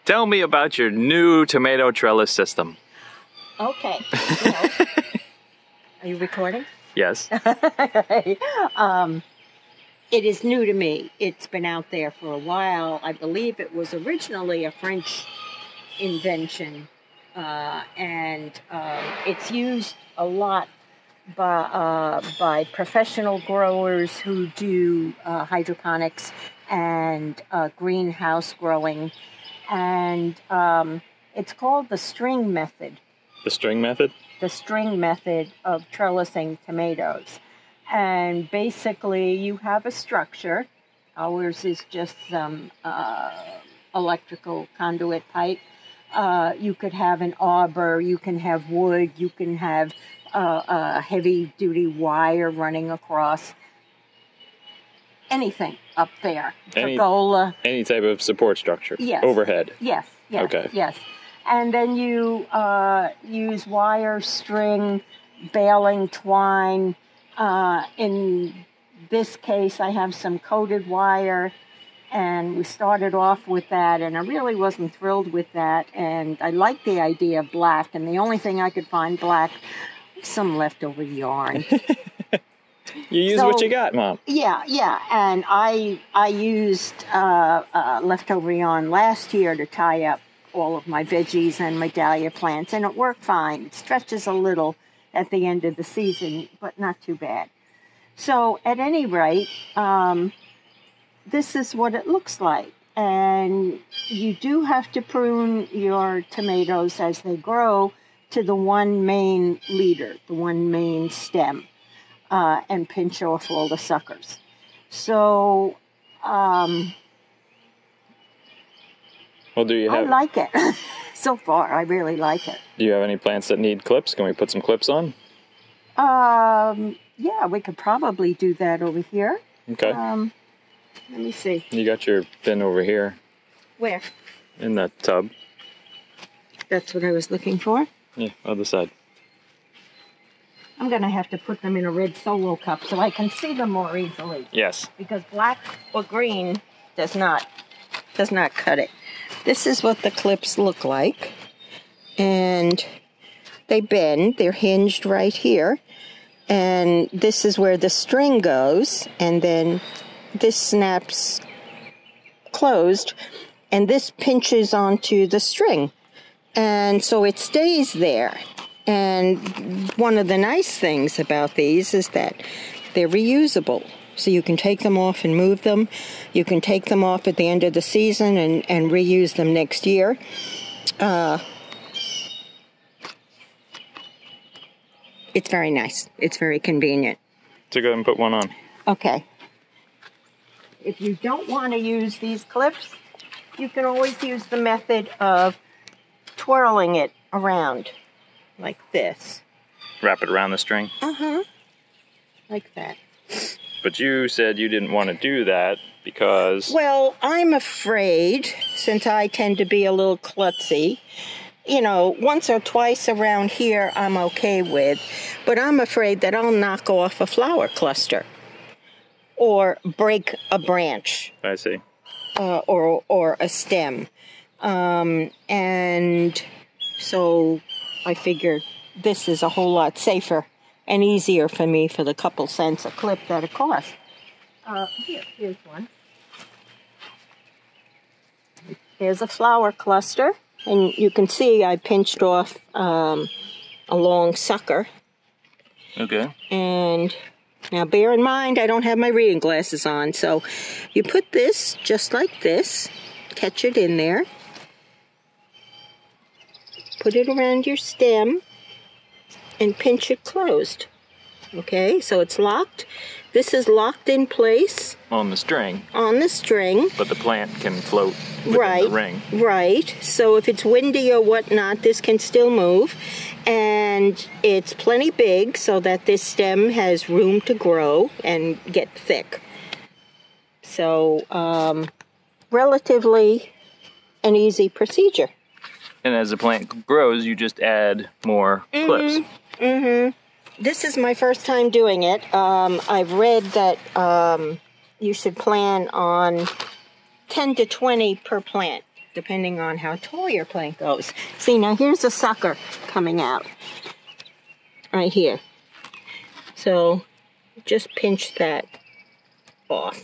Tell me about your new tomato trellis system. Okay. Well, are you recording? Yes. It is new to me. It's been out there for a while. I believe it was originally a French invention, and it's used a lot by professional growers who do hydroponics and greenhouse growing, and it's called the string method. The string method? The string method of trellising tomatoes. And basically you have a structure. Ours is just some electrical conduit pipe. You could have an arbor, you can have wood, you can have heavy duty wire running across. Anything up there. Pergola. Any type of support structure? Yes. Overhead? Yes. Okay. Yes. And then you use wire, string, baling, twine. In this case, I have some coated wire, and we started off with that, and I really wasn't thrilled with that, and I liked the idea of black, and the only thing I could find black was some leftover yarn. You use what you got, Mom. Yeah, and I used leftover yarn last year to tie up all of my veggies and my dahlia plants, and it worked fine. It stretches a little at the end of the season, but not too bad. So at any rate, this is what it looks like. And you do have to prune your tomatoes as they grow to the one main leader, the one main stem, and pinch off all the suckers. So, well, do you have... I like it. So far, I really like it. Do you have any plants that need clips? Can we put some clips on? Yeah, we could probably do that over here. Okay. Let me see. You got your bin over here. Where? In the tub. That's what I was looking for. Yeah, other side. I'm going to have to put them in a red Solo cup so I can see them more easily. Yes. Because black or green does not cut it. This is what the clips look like. And they bend. They're hinged right here. And this is where the string goes. And then this snaps closed. And this pinches onto the string. And so it stays there. And one of the nice things about these is that they're reusable. So you can take them off and move them. You can take them off at the end of the season and reuse them next year. It's very nice. It's very convenient. So go ahead and put one on. Okay. If you don't want to use these clips, you can always use the method of twirling it around like this. Wrap it around the string? Uh-huh. Like that. But you said you didn't want to do that because... Well, I'm afraid, since I tend to be a little klutzy, you know, once or twice around here I'm okay with, but I'm afraid that I'll knock off a flower cluster or break a branch. I see. Or a stem. And so I figured this is a whole lot safer and easier for me for the couple cents a clip that it costs. Here's one. Here's a flower cluster, and you can see I pinched off a long sucker. Okay. And now bear in mind, I don't have my reading glasses on, so you put this just like this, catch it in there, put it around your stem, and pinch it closed. Okay, so it's locked. This is locked in place. On the string. On the string. But the plant can float within the ring. Right. So if it's windy or whatnot, this can still move. And it's plenty big so that this stem has room to grow and get thick. So, relatively an easy procedure. And as the plant grows, you just add more clips. Mm-hmm. This is my first time doing it. I've read that you should plan on 10 to 20 per plant. depending on how tall your plant goes. See, now here's a sucker coming out right here. So just pinch that off.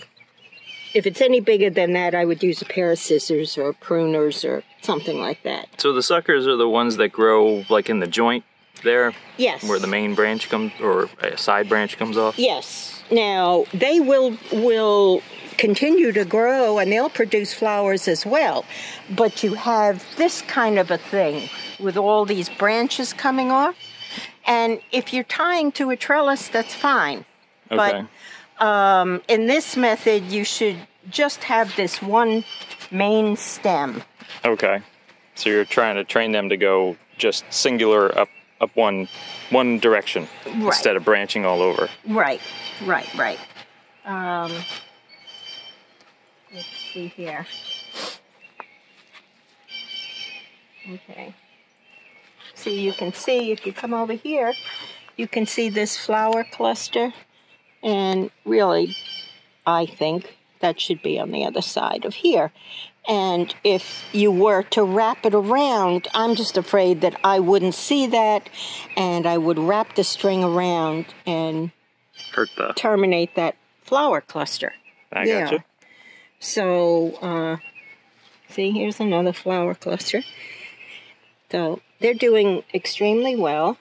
If it's any bigger than that, I would use a pair of scissors or pruners or something like that. So the suckers are the ones that grow like in the joint there? Yes. Where the main branch comes, or a side branch comes off? Yes. Now, they will continue to grow and they'll produce flowers as well. But you have this kind of a thing with all these branches coming off. And if you're tying to a trellis, that's fine. Okay. But in this method, you should just have this one main stem. Okay. So you're trying to train them to go just singular up one direction, right, instead of branching all over. Right. Let's see here. Okay. See, you can see, if you come over here, you can see this flower cluster. And really, I think that should be on the other side of here. And if you were to wrap it around, I'm just afraid that I wouldn't see that, and I would wrap the string around and terminate that flower cluster. I gotcha. So, see, here's another flower cluster. So they're doing extremely well.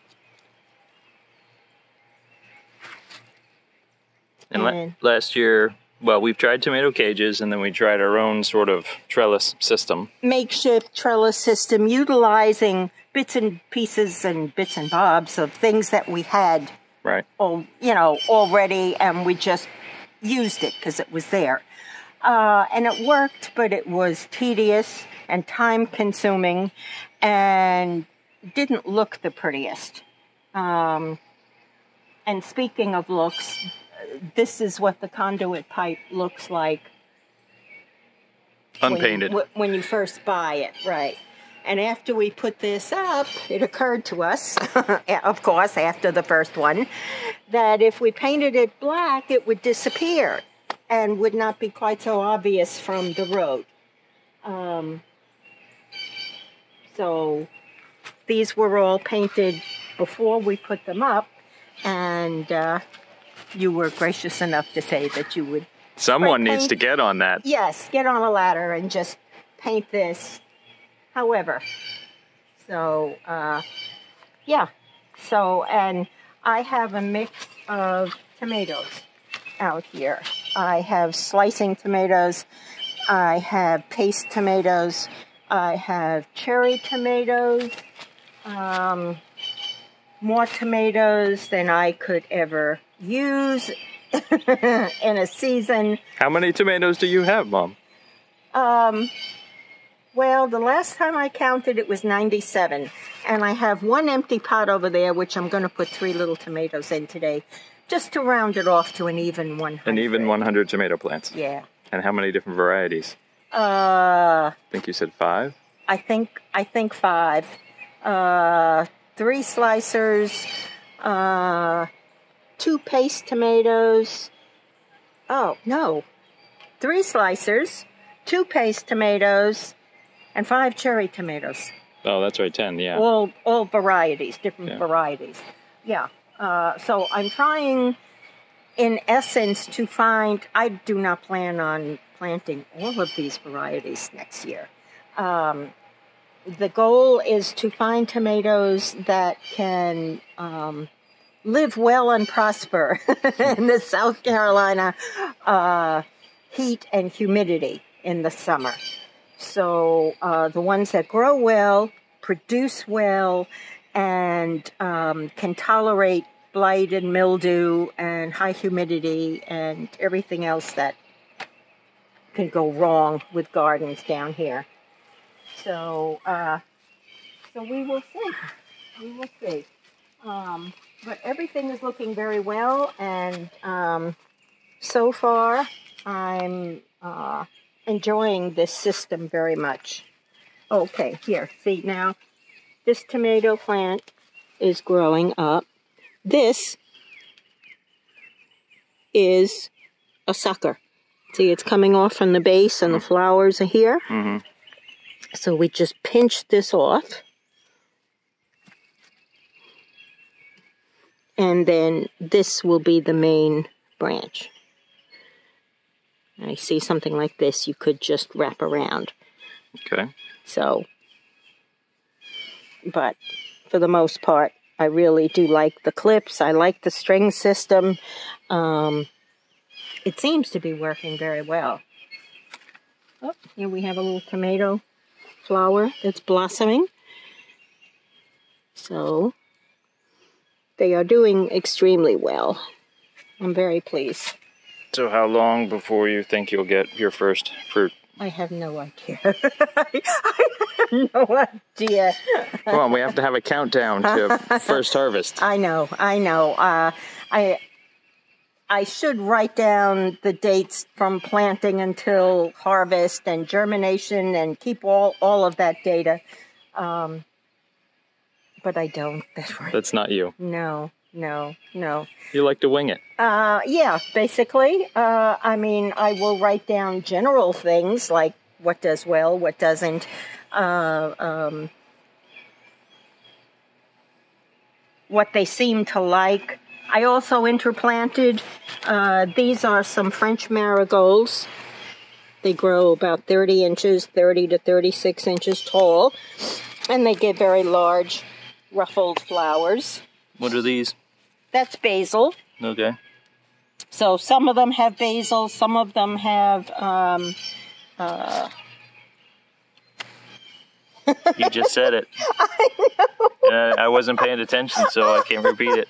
And last year, well, we've tried tomato cages, and then we tried our own sort of trellis system. Makeshift trellis system, utilizing bits and pieces and bits and bobs of things that we had, right? Already, and we just used it because it was there. And it worked, but it was tedious and time-consuming, and didn't look the prettiest. And speaking of looks, this is what the conduit pipe looks like. Unpainted. When you first buy it, right. And after we put this up, it occurred to us, of course, after the first one, that if we painted it black, it would disappear and would not be quite so obvious from the road. So these were all painted before we put them up, and you were gracious enough to say that you would. Someone needs to get on that. Yes, get on a ladder and just paint this. However, so yeah. So, and I have a mix of tomatoes out here. I have slicing tomatoes. I have paste tomatoes. I have cherry tomatoes. More tomatoes than I could ever use in a season. How many tomatoes do you have, Mom? Well, the last time I counted, it was 97. And I have one empty pot over there, which I'm going to put 3 little tomatoes in today, just to round it off to an even 100. An even 100 tomato plants? Yeah. And how many different varieties? I think you said 5? I think 5. 3 slicers, 2 paste tomatoes. Oh, no. 3 slicers, 2 paste tomatoes, and 5 cherry tomatoes. Oh, that's right, 10, yeah. All varieties, different varieties. Yeah. So I'm trying, in essence, to find, I do not plan on planting all of these varieties next year. The goal is to find tomatoes that can live well and prosper in the South Carolina heat and humidity in the summer. So the ones that grow well, produce well, and can tolerate blight and mildew and high humidity and everything else that can go wrong with gardens down here. So, so we will see. We will see. But everything is looking very well, and so far I'm enjoying this system very much. Okay, here, see now, this tomato plant is growing up. This is a sucker. See, it's coming off from the base, and the flowers are here. Mm-hmm. So we just pinch this off. And then this will be the main branch. I see something like this, you could just wrap around. Okay. So, but for the most part, I really do like the clips. I like the string system. It seems to be working very well. Oh, here we have a little tomato flower that's blossoming. So, they are doing extremely well. I'm very pleased. So how long before you think you'll get your first fruit? I have no idea. I have no idea. Come on, we have to have a countdown to first harvest. I know. I should write down the dates from planting until harvest and germination and keep all of that data. But I don't. That's not you. No. You like to wing it. Yeah, basically. I mean, I will write down general things like what does well, what doesn't. What they seem to like. I also interplanted. These are some French marigolds. They grow about 30 inches, 30 to 36 inches tall. And they give very large, ruffled flowers. What are these? That's basil. Okay. So some of them have basil, some of them have... You just said it. I know. I wasn't paying attention, so I can't repeat it.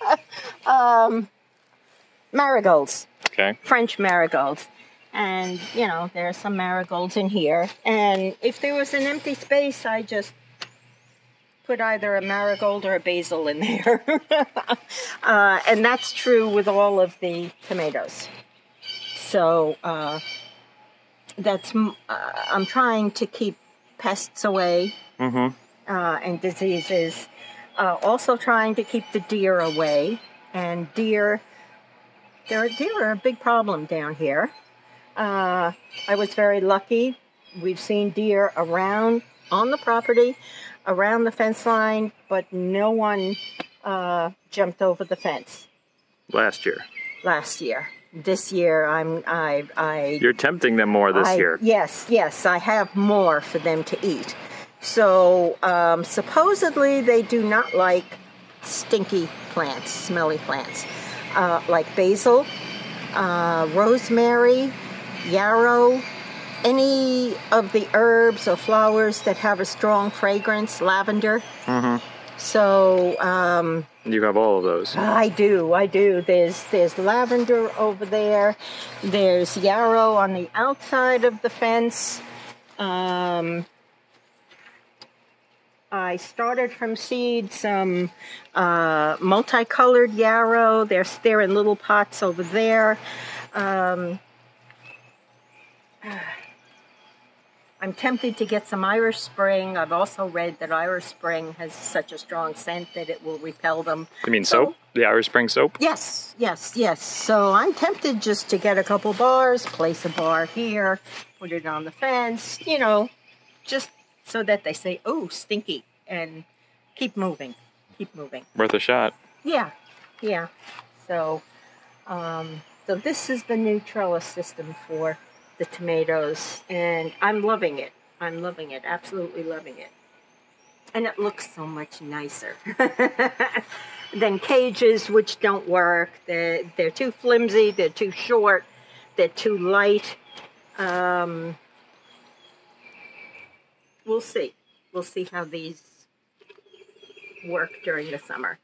Marigolds. Okay. French marigolds. And, you know, there are some marigolds in here. And if there was an empty space, I just put either a marigold or a basil in there. And that's true with all of the tomatoes. So I'm trying to keep pests away and diseases. Also trying to keep the deer away. And deer are a big problem down here. I was very lucky. We've seen deer around on the property, around the fence line, but no one jumped over the fence. Last year. This year, You're tempting them more this year. Yes, I have more for them to eat. So supposedly they do not like stinky plants, smelly plants, like basil, rosemary, yarrow, any of the herbs or flowers that have a strong fragrance, lavender. So you have all of those. I do. There's lavender over there. There's yarrow on the outside of the fence. I started from seed some multicolored yarrow. They're in little pots over there. I'm tempted to get some Irish Spring. I've also read that Irish Spring has such a strong scent that it will repel them. You mean soap? The Irish Spring soap? Yes. So I'm tempted just to get a couple bars, place a bar here, put it on the fence, you know, just so that they say, oh, stinky, and keep moving. Worth a shot. Yeah. So, so this is the new trellis system for the tomatoes, and I'm loving it. Absolutely loving it. And it looks so much nicer than cages, which don't work. They're too flimsy, they're too short, they're too light. We'll see how these work during the summer.